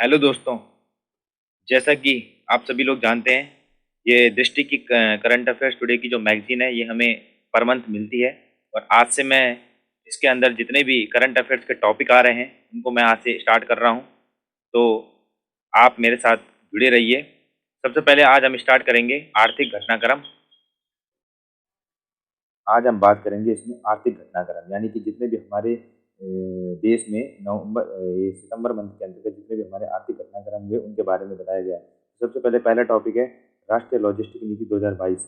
Hello दोस्तों। जैसा कि आप सभी लोग जानते हैं, ये दृष्टि की करंट अफेयर्स टुडे की जो मैगजीन है ये हमें पर मंथ मिलती है। और आज से मैं इसके अंदर जितने भी करंट अफेयर्स के टॉपिक आ रहे हैं उनको मैं आज से स्टार्ट कर रहा हूं। तो आप मेरे साथ जुड़े रहिए। सबसे पहले आज हम स्टार्ट करेंगे आर्थिक घटनाक्रम। आज हम बात करेंगे इसमें आर्थिक घटनाक्रम, यानी कि जितने भी हमारे देश में ये सितंबर मंथ के अंतर्गत जितने भी हमारे आर्थिक घटनाक्रम हुए उनके बारे में बताया गया है। सबसे पहले पहला टॉपिक है राष्ट्रीय लॉजिस्टिक नीति 2022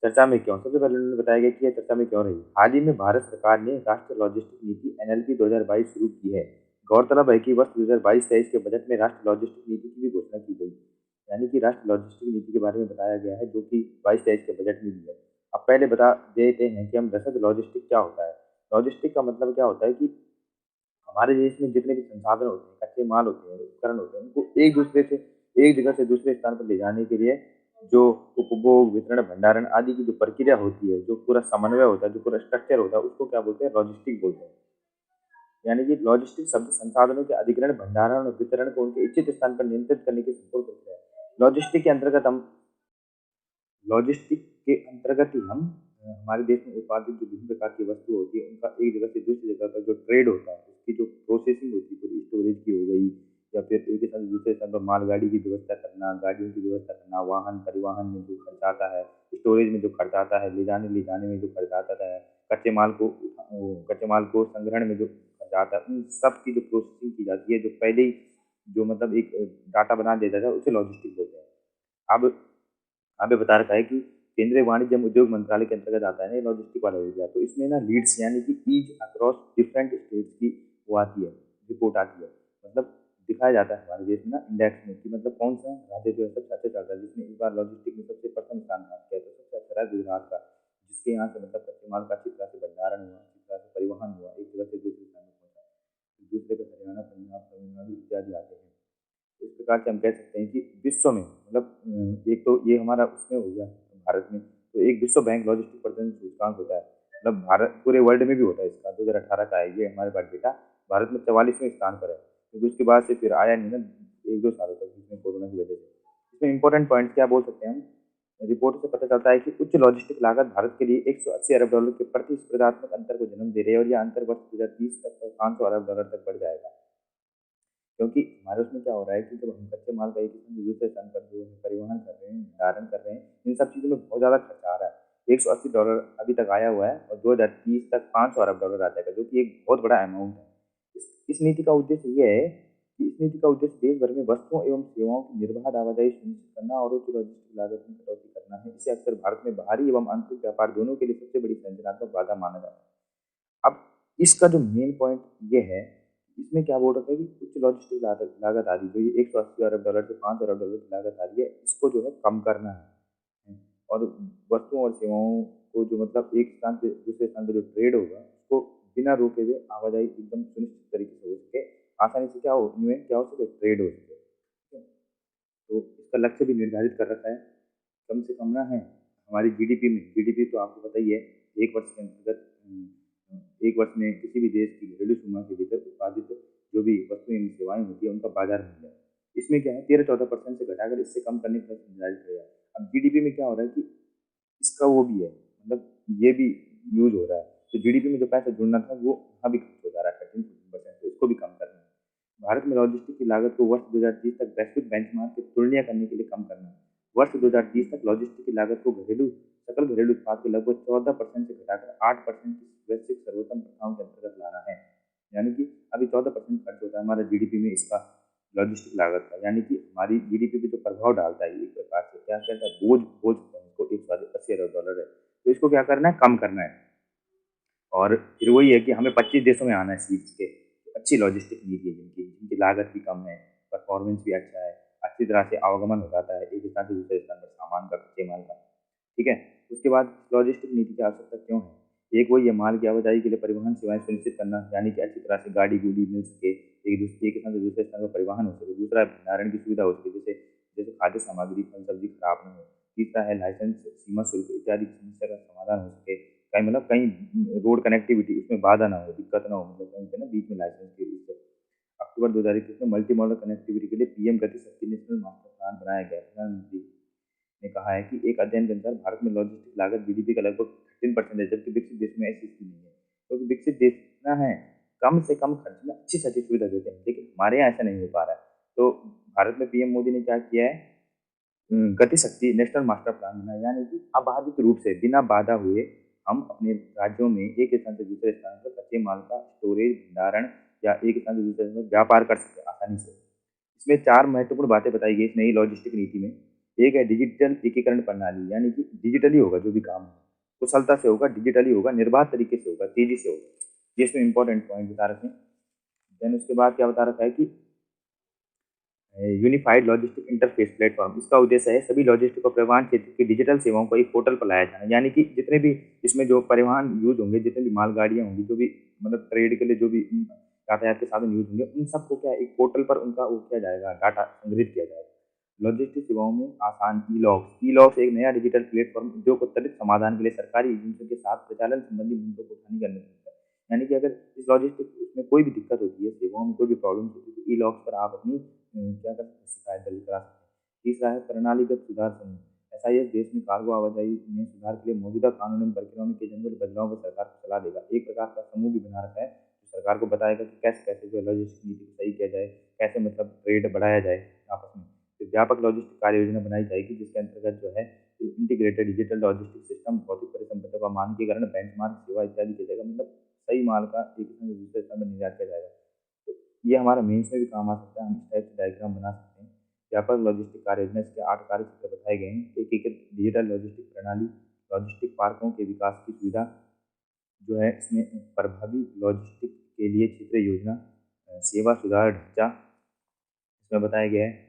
चर्चा में क्यों। सबसे पहले उन्होंने बताया गया कि यह चर्चा में क्यों रही। हाल ही में भारत सरकार ने राष्ट्रीय लॉजिस्टिक नीति एनएलपी 2022 शुरू की है। गौरतलब है कि वर्ष 2022-23 के बजट में राष्ट्रीय लॉजिस्टिक नीति की भी घोषणा की गई, यानी कि राष्ट्रीय लॉजिस्टिक नीति के बारे में बताया गया है, जो कि 22-23 के बजट में भी है। अब पहले बता देते हैं कि हम रसद लॉजिस्टिक क्या होता है। लॉजिस्टिक का मतलब क्या होता है कि हमारे देश में जितने भी संसाधन होते हैं, कच्चे माल होते हैं, उपकरण होते हैं, उनको एक जगह से दूसरे स्थान पर ले जाने के लिए जो उपभोग, वितरण, भंडारण आदि की जो प्रक्रिया होती है, जो पूरा समन्वय होता है, जो पूरा स्ट्रक्चर होता है, उसको क्या बोलते हैं? लॉजिस्टिक बोलते हैं। यानी कि लॉजिस्टिक शब्द संसाधनों के अधिग्रहण, भंडारण और वितरण को उनके इच्छित स्थान पर नियंत्रित करने की संपूर्ण प्रक्रिया है। लॉजिस्टिक के अंतर्गत ही हम हमारे देश में उत्पादित जो विभिन्न प्रकार की वस्तु होती है उनका एक जगह से दूसरी जगह पर जो ट्रेड होता है, उसकी जो प्रोसेसिंग होती है, पूरी स्टोरेज की हो गई, या फिर एक स्थान से दूसरे स्थान पर मालगाड़ी की व्यवस्था करना, गाड़ियों की व्यवस्था करना, वाहन परिवहन में जो खर्च आता है, स्टोरेज में जो खर्च आता है, ले जाने में जो खर्च आता है, कच्चे माल को संग्रहण में जो खर्च आता है, उन सब की जो प्रोसेसिंग की जाती है, जो पहले ही जो मतलब एक डाटा बना दिया जाता है, उसे लॉजिस्टिक बोलते हैं। अब आपने बता रखा है कि केंद्रीय वाणिज्य एवं उद्योग मंत्रालय के अंतर्गत आता है ना लॉजिस्टिक वाला एरिया। तो इसमें ना लीड्स यानी कि ईज अक्रॉस डिफरेंट स्टेट्स की वो आती है, रिपोर्ट आती है। मतलब दिखाया जाता है हमारे देश में ना इंडेक्स में कि मतलब कौन सा राज्य जो है सबसे अच्छा चल रहा है, जिसने इस बार लॉजिस्टिक में सबसे प्रथम स्थान प्राप्त किया। तो सबसे अच्छा रहा गुजरात का, जिसके यहाँ से मतलब कच्चे माल का अच्छी तरह से भंडारण हुआ, अच्छी तरह से परिवहन हुआ, एक जगह से दूसरे स्थान में पहुंचा। दूसरे पे हरियाणा, पंजाब, तमिलनाडु इत्यादि आते हैं। इस प्रकार से हम कह सकते हैं कि विश्व में मतलब एक तो ये हमारा उसमें हो गया भारत में, तो एक विश्व बैंक लॉजिस्टिक प्रदर्शन सूचकांक होता है, मतलब भारत पूरे वर्ल्ड में भी होता है इसका। 2018 का है ये हमारे पास डेटा। भारत में 44वें स्थान पर है, क्योंकि उसके बाद से फिर आया नहीं ना एक दो सालों तक, इसमें कोरोना की वजह से। इसमें इंपॉर्टेंट पॉइंट क्या बोल सकते हैं हम। रिपोर्ट से पता चलता है कि उच्च लॉजिस्टिक लागत भारत के लिए 180 अरब डॉलर के प्रतिस्पर्धात्मक अंतर को जन्म दे रही है, और यह अंतर वर्ष 2030 तक 500 अरब डॉलर तक बढ़ जाएगा। क्योंकि हमारे उसमें क्या हो रहा है कि जब हम कच्चे माल का एक स्थान से दूसरे स्थान पर जो है परिवहन कर रहे हैं, भंडारण कर रहे हैं, इन सब चीज़ों में बहुत ज़्यादा खर्चा आ रहा है। 180 डॉलर अभी तक आया हुआ है, और 2030 तक 500 अरब डॉलर आ जाएगा, जो कि एक बहुत बड़ा अमाउंट है। इस नीति का उद्देश्य ये है कि इस नीति का उद्देश्य देश भर में वस्तुओं एवं सेवाओं की निर्बाध आवाजाही सुनिश्चित करना और उच्च लॉजिस्टिक लागत में कटौती करना है। इसे अक्सर भारत में बाहरी एवं आंतरिक व्यापार दोनों के लिए सबसे बड़ी संरचनात्मक बाधा माना जाता है। अब इसका जो मेन पॉइंट ये है, इसमें क्या बोल रखा है कि उच्च लॉजिस्टिक लागत लागत आ रही है, जो ये 180 अरब डॉलर से 5 अरब डॉलर की लागत आ रही है, इसको जो है कम करना है। और वस्तुओं और सेवाओं को जो मतलब एक स्थान से दूसरे स्थान पर जो ट्रेड होगा, उसको बिना रोके हुए आवाजाही एकदम सुनिश्चित तरीके से हो सके, आसानी से क्या हो सके, ट्रेड हो सके। ठीक है? तो इसका लक्ष्य भी निर्धारित कर रखा है। कम से कम ना है हमारी जीडीपी में, जीडीपी तो आपको पता ही है, एक वर्ष के अंतर्गत एक वर्ष में किसी भी देश की घरेलू सीमा के भीतर उत्पादित जो भी वस्तुएं एवं सेवाएं होती है उनका बाजार मूल्य, इसमें क्या है 13-14% से घटाकर इससे कम करने का निर्धारित किया है। अब जीडीपी में क्या हो रहा है कि इसका वो भी है, मतलब ये भी यूज हो रहा है। तो जीडीपी में जो पैसा जुड़ना था वो यहाँ भी खर्च हो जा रहा है 13-14%, तो इसको भी कम करना है। भारत में लॉजिस्टिक की लागत को वर्ष 2030 तक वैश्विक बेंचमार्क की तुलना करने के लिए कम करना है। वर्ष 2030 तक लॉजिस्टिक की लागत को सकल घरेलू उत्पाद के लगभग 14% से घटाकर 8% की वैश्विक सर्वोत्तम प्रथाओं के अंतर्गत लाना है। यानी कि अभी 14% खर्च होता है हमारा जीडीपी में इसका, लॉजिस्टिक लागत का, यानी कि हमारी जीडीपी पे जो प्रभाव डालता है एक प्रकार से क्या कहता है, बोझ बोझ इसको 180 अरब डॉलर है, तो इसको क्या करना है, कम करना है। और फिर वही है कि हमें 25 देशों में आना है सीट्स के, अच्छी लॉजिस्टिक नीति है जिनकी जिनकी लागत भी कम है, परफॉर्मेंस भी अच्छा है, अच्छी तरह से आवागमन हो जाता है एक स्थान से दूसरे स्थान पर सामान का, कच्चे माल का। ठीक है। उसके बाद लॉजिस्टिक नीति की आवश्यकता क्यों है? एक वही है, माल की आवाजाही के लिए परिवहन सेवाएं सुनिश्चित करना, यानी कि अच्छी तरह से गाड़ी गुड़ी मिल सके, एक स्थान से दूसरे स्थान पर परिवहन हो सके। दूसरा है भंडारण की सुविधा हो सके, जैसे जैसे खाद्य सामग्री, फल सब्जी खराब न हो। तीसरा है लाइसेंस, सीमा शुल्क इत्यादि की समस्या का समाधान हो सके। कहीं मतलब कहीं रोड कनेक्टिविटी उसमें बाधा ना हो, दिक्कत ना हो, मतलब कहीं पे ना बीच में लाइसेंस के उससे। अब अक्टूबर 2021 में मल्टी मॉडल कनेक्टिविटी के लिए पीएम गति शक्ति नेशनल मास्टर प्लान बनाया गया। प्रधानमंत्री ने कहा है कि एक अध्ययन के अनुसार भारत में लॉजिस्टिक लागत जीडीपी का लगभग 13% है, जबकि विकसित देश में ऐसी स्थिति नहीं है। क्योंकि विकसित देश ना है कम से कम खर्च में अच्छी से अच्छी सुविधा देते हैं, लेकिन हमारे यहाँ ऐसा नहीं हो पा रहा है। तो भारत में पीएम मोदी ने क्या किया है, गति शक्ति नेशनल मास्टर प्लान बनाया, यानी कि अबाधित रूप से बिना बाधा हुए हम अपने राज्यों में एक स्थान से दूसरे स्थान पर कच्चे माल का स्टोरेज, भंडारण या एक स्थान से दूसरे स्थान पर व्यापार कर सकते हैं आसानी से। इसमें 4 महत्वपूर्ण बातें बताई गई इस नई लॉजिस्टिक नीति में। एक है डिजिटल एकीकरण प्रणाली, यानी कि डिजिटली होगा जो भी काम है, कुशलता से होगा, डिजिटली होगा, निर्बाध तरीके से होगा, तेजी से होगा। ये इसमें इंपॉर्टेंट पॉइंट बता रखे हैं। देन उसके बाद क्या बता रखा है कि यूनिफाइड लॉजिस्टिक इंटरफेस प्लेटफॉर्म, इसका उद्देश्य है सभी लॉजिस्टिक और परिवहन क्षेत्र की डिजिटल सेवाओं को एक पोर्टल पर लाया जाना, यानी कि जितने भी इसमें जो परिवहन यूज होंगे, जितने भी मालगाड़ियाँ होंगी, जो भी मतलब ट्रेड के लिए जो भी यातायात के साधन यूज होंगे, उन सबको क्या एक पोर्टल पर उनका वो किया जाएगा, डाटा संग्रहित किया जाएगा। लॉजिस्टिक सेवाओं में आसान ई-लॉग्स एक नया डिजिटल प्लेटफॉर्म उद्योग को त्वरित समाधान के लिए सरकारी एजेंसियों के साथ प्रचालन संबंधी मुद्दों को उठाने का निर्णय है। यानी कि अगर इस लॉजिस्टिक उसमें कोई भी दिक्कत होती है, सेवाओं में कोई भी प्रॉब्लम होती है, तो ई-लॉग्स पर आप अपनी क्या कर सकते हैं, शिकायत दर्ज करा सकते हैं। तीसरा है प्रणालीगत सुधार समूह। एसआईएस देश में कार्गो आवाजाही में सुधार के लिए मौजूदा कानून एवं प्रक्रियाओं में किए जाने वाले बदलावों पर सरकार को सलाह देगा। एक प्रकार का समूह भी बना रखा है जो सरकार को बताएगा कि कैसे कैसे जो लॉजिस्टिक नीति को सही किया जाए, कैसे मतलब ट्रेड बढ़ाया जाए आपस में। फिर व्यापक लॉजिस्टिक कार्य योजना बनाई जाएगी, जिसके अंतर्गत जो है इंटीग्रेटेड डिजिटल लॉजिस्टिक सिस्टम, भौतिक परिसंपत्तियों का मानकीकरण, बेंचमार्क सेवा इत्यादि किया जाएगा। मतलब सही माल का एक स्थान से दूसरे स्थान में निर्यात किया जाएगा। तो ये हमारा मेंस में भी काम आ सकता है, हम इस टाइप से डायग्राम बना सकते हैं। व्यापक लॉजिस्टिक कार्य योजना, इसके 8 कार्य क्षेत्र बताए गए हैं। एकीकृत डिजिटल लॉजिस्टिक प्रणाली, लॉजिस्टिक पार्कों के विकास की सुविधा जो है इसमें, प्रभावी लॉजिस्टिक के लिए क्षेत्रीय योजना, सेवा सुधार ढांचा, इसमें बताया गया है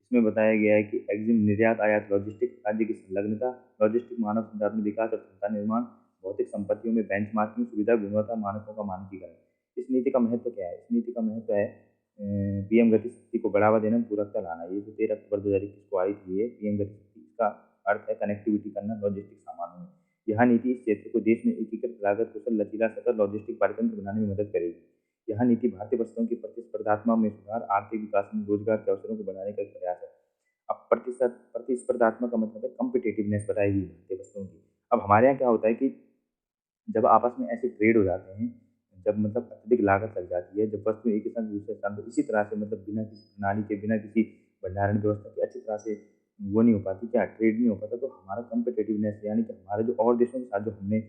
इसमें बताया गया है कि एग्जिम निर्यात आयात लॉजिस्टिक, राज्य की संलग्नता, लॉजिस्टिक मानव संसाधन विकास और क्षमता निर्माण, भौतिक संपत्तियों में बेंचमार्किंग सुविधा, गुणवत्ता मानकों का मानकीकरण। इस नीति का महत्व क्या है? इस नीति का महत्व है पीएम गति शक्ति को बढ़ावा देना, पूरकता लाना। ये जो 13 अक्टूबर 2021 को आई थी, ये पीएम गति शक्ति, इसका अर्थ है कनेक्टिविटी करना लॉजिस्टिक सामानों में। यह नीति इस क्षेत्र को देश में एकीकृत लागत कुशल लचीला सतत लॉजिस्टिक पारितंत्र बनाने में मदद करेगी। यह नीति भारतीय वस्तुओं की प्रतिस्पर्धात्मक में सुधार, आर्थिक विकास में रोजगार के अवसरों को बढ़ाने का एक प्रयास है। अब प्रतिस्पर्धात्मक का मतलब है कॉम्पिटिटिवनेस बढ़ाएगी भारतीय वस्तुओं की। अब हमारे यहाँ क्या होता है कि जब आपस में ऐसे ट्रेड हो जाते हैं, जब मतलब अत्यधिक लागत लग जाती है, जब वस्तु एक स्थान से दूसरे स्थान पर इसी तरह से मतलब बिना किसी प्रणाली के, बिना किसी भंडारण व्यवस्था के अच्छी तरह से वो नहीं हो पाती, क्या ट्रेड नहीं हो पाता, तो हमारा कॉम्पिटिटिवनेस यानी कि हमारे जो और देशों के साथ जो हमने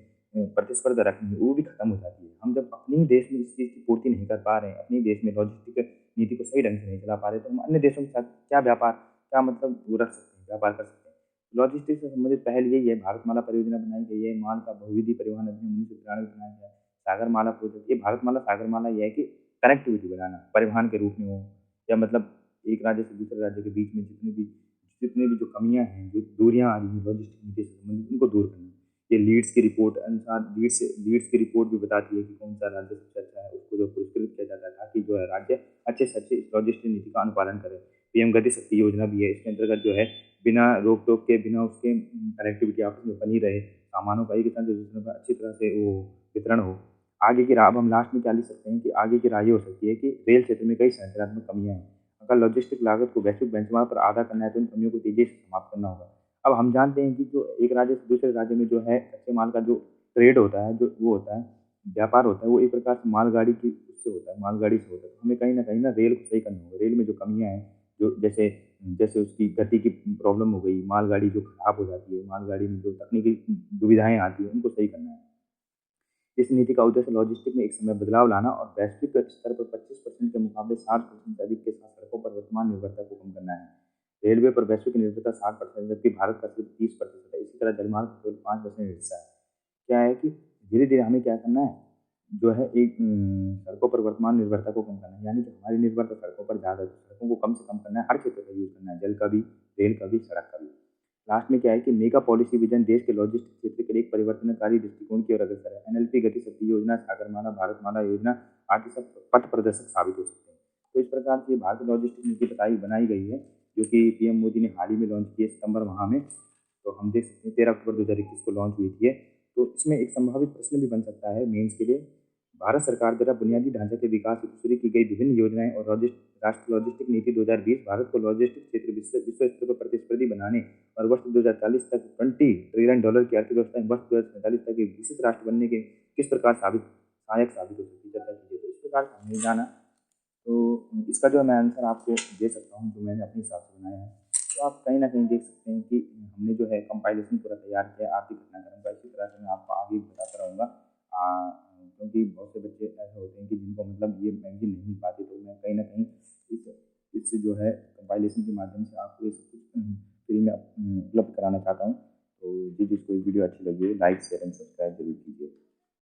प्रतिस्पर्धा रखनी है वो भी खत्म हो जाती है। हम जब अपने ही देश में इस चीज़ की पूर्ति नहीं कर पा रहे हैं, अपने ही देश में लॉजिस्टिक नीति को सही ढंग से नहीं चला पा रहे, तो हम अन्य देशों के साथ क्या व्यापार, क्या मतलब वो रख सकते हैं, व्यापार कर सकते हैं। लॉजिस्टिक्स से संबंधित पहल यही है, भारतमाला परियोजना बनाई गई है, माल का बहुविधि परिवहन अधिनियम 1993 बनाया गया है, सागरमाला प्रोजेक्ट। ये भारतमाला सागरमाला ये है कि कनेक्टिविटी बनाना परिवहन के रूप में हो, या मतलब एक राज्य से दूसरे राज्य के बीच में जितनी भी जो कमियां हैं, जो दूरियां आ रही हैं लॉजिस्टिक नीति से संबंधित, उनको दूर करना। ये लीड्स की रिपोर्ट अनुसार, लीड्स की रिपोर्ट भी बताती है कि कौन सा राज्य सबसे अच्छा है, उसको जो पुरस्कृत किया जाता है, ताकि जो है राज्य अच्छे से अच्छे इस लॉजिस्टिक नीति का अनुपालन करे। पीएम गति शक्ति योजना भी है, इसके अंतर्गत जो है बिना रोक टोक के, बिना उसके कनेक्टिविटी आपस में बनी रहे, सामानों का एक स्थान से दूसरे पर अच्छी तरह से वो वितरण हो। आगे की राह, अब हम लास्ट में क्या लिख सकते हैं कि आगे की राह ये हो सकती है कि रेल क्षेत्र में कई संरचनात्मक कमियां हैं। अगर लॉजिस्टिक लागत को वैश्विक बेंचमार्क पर आधा करना है, तो इन कमियों को तेजी से समाप्त करना होगा। अब हम जानते हैं कि जो एक राज्य से दूसरे राज्य में जो है कच्चे माल का जो ट्रेड होता है, जो वो होता है, व्यापार होता है, वो एक प्रकार से मालगाड़ी की उससे होता है, मालगाड़ी से होता है। तो हमें कहीं न कहीं ना रेल को सही करना होगा। रेल में जो कमियाँ हैं, जो जैसे जैसे उसकी गति की प्रॉब्लम हो गई, मालगाड़ी जो खराब हो जाती है, मालगाड़ी में जो तकनीकी दुविधाएँ आती हैं, उनको सही करना है। इस नीति का उद्देश्य लॉजिस्टिक में एक समय बदलाव लाना और वैश्विक स्तर पर 25% के मुकाबले 60% से अधिक के साथ सड़कों पर वर्तमान निर्भरता को कम करना है। रेलवे पर वैश्विक निर्भरता 60%, जबकि भारत का सिर्फ 30% है। इसी तरह जलमार्ग केवल 5% हिस्सा है। क्या है कि धीरे धीरे हमें क्या करना है, जो है एक सड़कों पर वर्तमान निर्भरता को कम करना है, यानी कि हमारी निर्भरता सड़कों पर ज़्यादा है, तो सड़कों को कम से कम करना है, हर क्षेत्र का यूज़ करना है, जल का भी, रेल का भी, सड़क का भी। लास्ट में क्या है कि मेगा पॉलिसी विजन देश के लॉजिस्टिक क्षेत्र के लिए एक परिवर्तनकारी दृष्टिकोण की ओर अग्रसर है। एनएलपी गति शक्ति योजना, सागरमाला, भारतमाला योजना आदि सब पथ प्रदर्शक साबित हो सकते हैं। तो इस प्रकार से भारतीय लॉजिस्टिक नीति बनाई गई है, जो कि पीएम मोदी ने हाल ही में लॉन्च की है सितंबर माह में। तो हम देख सकते हैं 13 अक्टूबर 2021 को लॉन्च हुई थी। तो इसमें एक संभावित प्रश्न भी बन सकता है मेंस के लिए, भारत सरकार द्वारा बुनियादी ढांचे के विकास हेतु शुरू की गई विभिन्न योजनाएं और राष्ट्रीय लॉजिस्टिक नीति 2020 भारत को लॉजिस्टिक क्षेत्र विश्व स्तर पर प्रतिस्पर्धी बनाने और वर्ष 2040 तक $20 ट्रिलियन की अर्थव्यवस्था, वर्ष 2045 तक एक विकसित राष्ट्र बनने के किस प्रकार सहायक साबित हो सकती है, चर्चा कीजिए। तो इस प्रकार से हमें जाना, तो इसका जो मैं आंसर आपको दे सकता हूँ, जो मैंने अपने हिसाब से बनाया है। तो आप कहीं ना कहीं देख सकते हैं कि हमने जो है कंपाइलेशन पूरा तैयार किया आर्थिक घटनाक्रम का। इसी तरह से मैं आपको आगे भी बताता रहूँगा, क्योंकि बहुत से बच्चे ऐसे होते हैं कि जिनको मतलब ये मैगजीन नहीं मिल पाती, तो मैं कहीं ना कहीं इससे जो है कंपाइलेशन के माध्यम से आपको ये सब कुछ फ्री में उपलब्ध कराना चाहता हूँ। तो जी, जिसको वीडियो अच्छी लगी हो, लाइक शेयर एंड सब्सक्राइब जरूर कीजिए।